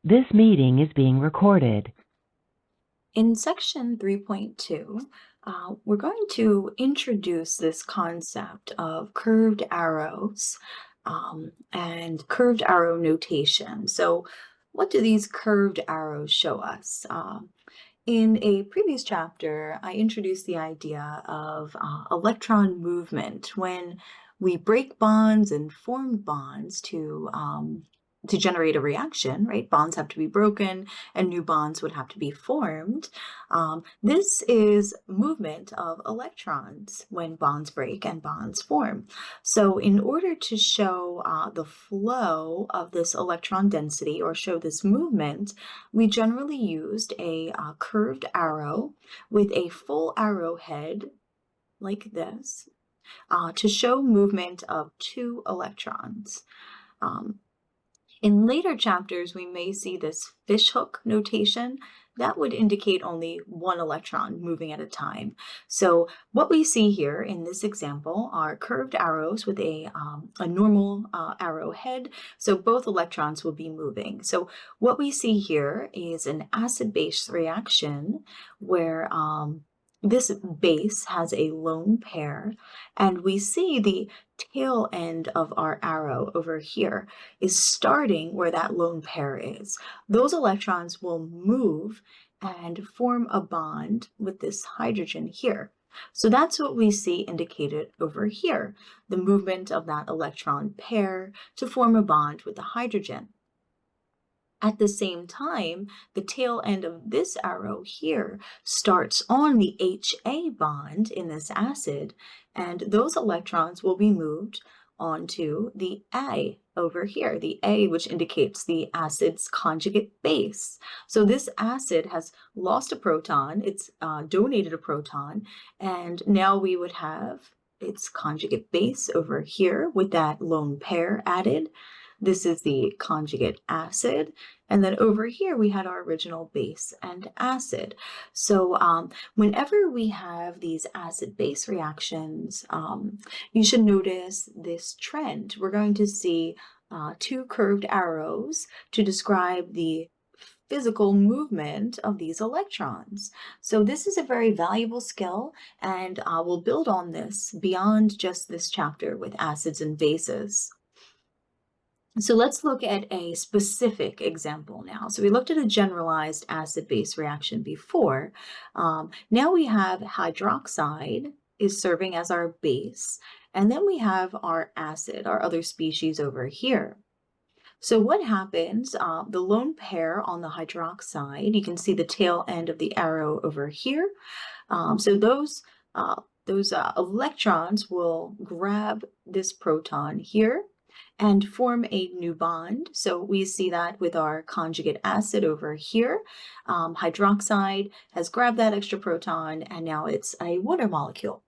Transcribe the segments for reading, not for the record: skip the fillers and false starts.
This meeting is being recorded. In section 3.2, we're going to introduce this concept of curved arrows and curved arrow notation. So what do these curved arrows show us? In a previous chapter, I introduced the idea of electron movement when we break bonds and form bonds to generate a reaction, right? Bonds have to be broken and new bonds would have to be formed. This is movement of electrons when bonds break and bonds form. So in order to show the flow of this electron density or show this movement, we generally used a curved arrow with a full arrowhead like this to show movement of two electrons. In later chapters, we may see this fishhook notation. That would indicate only one electron moving at a time. So what we see here in this example are curved arrows with a normal arrowhead. So both electrons will be moving. So what we see here is an acid-base reaction where this base has a lone pair, and we see the tail end of our arrow over here is starting where that lone pair is. Those electrons will move and form a bond with this hydrogen here. So that's what we see indicated over here, the movement of that electron pair to form a bond with the hydrogen. At the same time, the tail end of this arrow here starts on the HA bond in this acid, and those electrons will be moved onto the A over here, the A, which indicates the acid's conjugate base. So this acid has lost a proton, it's donated a proton, and now we would have its conjugate base over here with that lone pair added. This is the conjugate acid. And then over here, we had our original base and acid. So whenever we have these acid-base reactions, you should notice this trend. We're going to see two curved arrows to describe the physical movement of these electrons. So this is a very valuable skill, and we'll build on this beyond just this chapter with acids and bases. So let's look at a specific example now. So we looked at a generalized acid-base reaction before. Now we have hydroxide is serving as our base, and then we have our acid, our other species over here. So what happens, the lone pair on the hydroxide, you can see the tail end of the arrow over here. So those electrons will grab this proton here and form a new bond. So we see that with our conjugate acid over here. Hydroxide has grabbed that extra proton, and now it's a water molecule.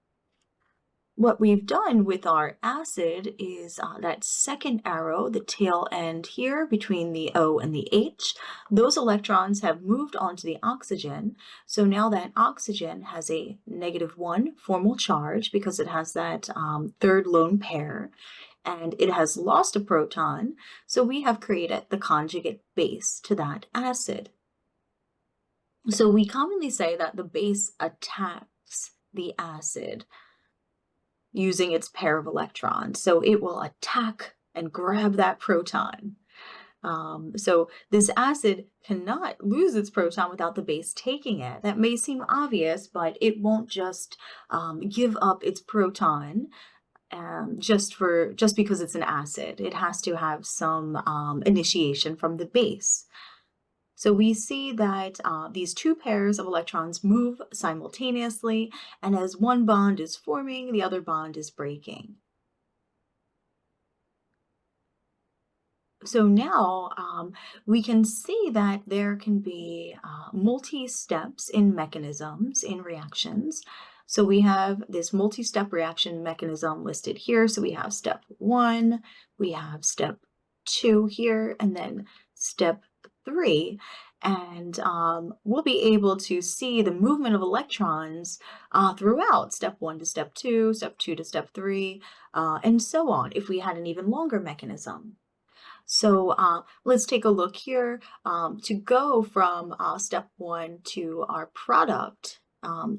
What we've done with our acid is that second arrow, the tail end here between the O and the H, those electrons have moved onto the oxygen. So now that oxygen has a -1 formal charge because it has that third lone pair, and it has lost a proton. So we have created the conjugate base to that acid. So we commonly say that the base attacks the acid using its pair of electrons. So it will attack and grab that proton. So this acid cannot lose its proton without the base taking it. That may seem obvious, but it won't just give up its proton just because it's an acid. It has to have some initiation from the base. So we see that these two pairs of electrons move simultaneously, and as one bond is forming, the other bond is breaking. So now we can see that there can be multi-steps in mechanisms in reactions. So we have this multi-step reaction mechanism listed here. So we have step 1, we have step 2 here, and then step 3, and we'll be able to see the movement of electrons throughout step 1 to step 2, step 2 to step 3, and so on if we had an even longer mechanism. So let's take a look here. To go from step one to our product,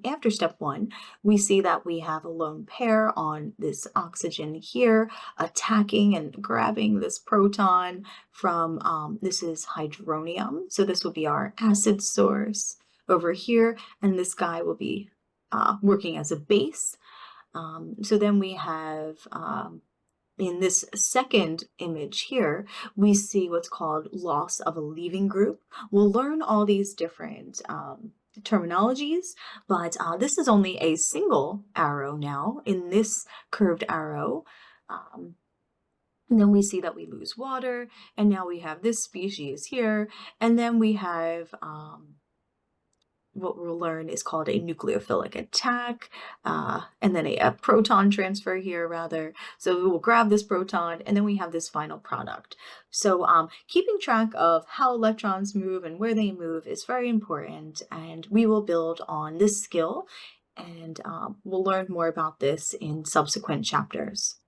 after step one, we see that we have a lone pair on this oxygen here, attacking and grabbing this proton from, this is hydronium. So this will be our acid source over here, and this guy will be working as a base. So then we have, in this second image here, we see what's called loss of a leaving group. We'll learn all these different terminologies, but this is only a single arrow now in this curved arrow. And then we see that we lose water, and now we have this species here, and then we have what we'll learn is called a nucleophilic attack, and then a proton transfer here, rather. So we will grab this proton, and then we have this final product. So keeping track of how electrons move and where they move is very important, and we will build on this skill, and we'll learn more about this in subsequent chapters.